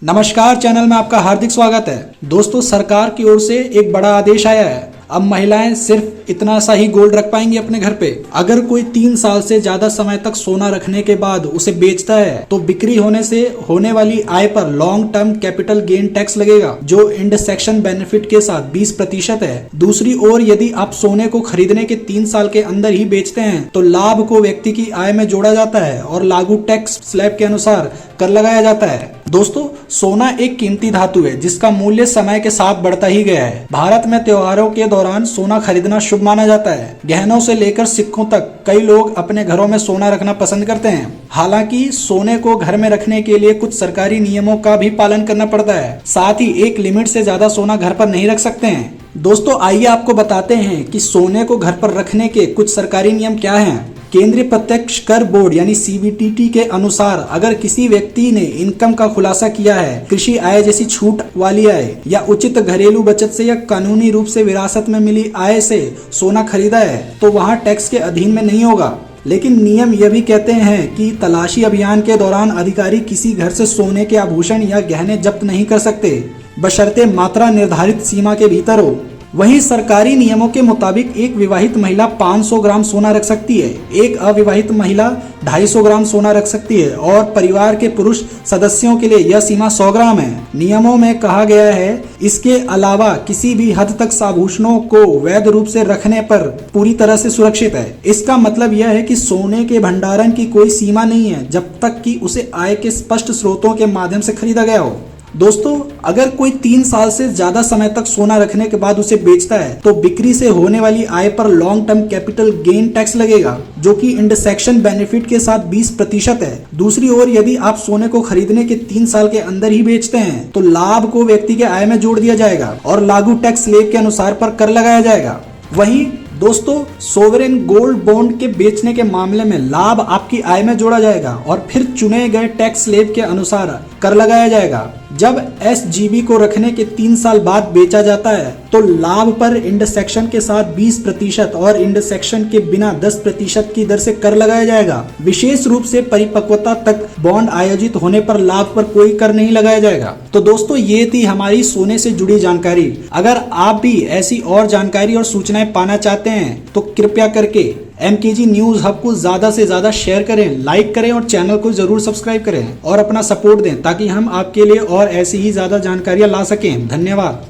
नमस्कार, चैनल में आपका हार्दिक स्वागत है। दोस्तों, सरकार की ओर से एक बड़ा आदेश आया है। अब महिलाएं सिर्फ इतना सा ही गोल्ड रख पाएंगी अपने घर पे। अगर कोई 3 साल से ज्यादा समय तक सोना रखने के बाद उसे बेचता है तो बिक्री होने से होने वाली आय पर long term capital gain tax लगेगा, जो इंडसेक्शन बेनिफिट के साथ 20% है। दूसरी ओर यदि आप सोने को खरीदने के 3 साल के अंदर ही बेचते हैं तो लाभ को व्यक्ति की आय में जोड़ा जाता है और लागू टैक्स स्लैब के अनुसार कर लगाया जाता है। दोस्तों, सोना एक कीमती धातु है जिसका मूल्य समय के साथ बढ़ता ही गया है। भारत में त्योहारों के दौरान सोना खरीदना शुभ माना जाता है। गहनों से लेकर सिक्कों तक कई लोग अपने घरों में सोना रखना पसंद करते हैं। हालांकि सोने को घर में रखने के लिए कुछ सरकारी नियमों का भी पालन करना पड़ता है। साथ ही एक लिमिट से ज्यादा सोना घर पर नहीं रख सकते हैं। दोस्तों, आइए आपको बताते हैं कि सोने को घर पर रखने के कुछ सरकारी नियम क्या हैं। केंद्रीय प्रत्यक्ष कर बोर्ड यानी सीबीडीटी के अनुसार अगर किसी व्यक्ति ने इनकम का खुलासा किया है, कृषि आय जैसी छूट वाली आय या उचित घरेलू बचत से या कानूनी रूप से विरासत में मिली आय से सोना खरीदा है तो वहां टैक्स के अधीन में नहीं होगा। लेकिन नियम यह भी कहते हैं कि तलाशी अभियान के दौरान अधिकारी किसी घर से सोने के आभूषण या गहने जब्त नहीं कर सकते, बशर्ते मात्रा निर्धारित सीमा के भीतर हो। वहीं सरकारी नियमों के मुताबिक एक विवाहित महिला 500 ग्राम सोना रख सकती है, एक अविवाहित महिला 250 ग्राम सोना रख सकती है और परिवार के पुरुष सदस्यों के लिए यह सीमा 100 ग्राम है। नियमों में कहा गया है, इसके अलावा किसी भी हद तक आभूषणों को वैध रूप से रखने पर पूरी तरह से सुरक्षित है। इसका मतलब यह है कि सोने के भंडारण की कोई सीमा नहीं है जब तक कि उसे आय के स्पष्ट स्रोतों के माध्यम से खरीदा गया हो। दोस्तों, अगर कोई 3 साल से ज्यादा समय तक सोना रखने के बाद उसे बेचता है तो बिक्री से होने वाली आय पर long term capital gain tax लगेगा, जो कि इंडसेक्शन बेनिफिट के साथ 20% है। दूसरी ओर यदि आप सोने को खरीदने के 3 साल के अंदर ही बेचते हैं तो लाभ को व्यक्ति के आय में जोड़ दिया जाएगा और लागू टैक्स स्लैब के अनुसार पर कर लगाया जाएगा। वहीं दोस्तों, सोवरेन गोल्ड बॉन्ड के बेचने के मामले में लाभ आपकी आय में जोड़ा जाएगा और फिर चुने गए टैक्स स्लैब के अनुसार कर लगाया जाएगा। जब एसजीबी को रखने के 3 साल बाद बेचा जाता है तो लाभ पर इंडसेक्शन के साथ 20% और इंडसेक्शन के बिना 10% की दर से कर लगाया जाएगा। विशेष रूप से परिपक्वता तक बॉन्ड आयोजित होने पर लाभ पर कोई कर नहीं लगाया जाएगा। तो दोस्तों, ये थी हमारी सोने से जुड़ी जानकारी। अगर आप भी ऐसी और जानकारी और सूचनाएं पाना चाहते हैं तो कृपया करके MKG न्यूज हब को ज्यादा से ज्यादा शेयर करें, लाइक करें और चैनल को जरूर सब्सक्राइब करें और अपना सपोर्ट दें ताकि हम आपके लिए और ऐसी ही ज्यादा जानकारियां ला सकें। धन्यवाद।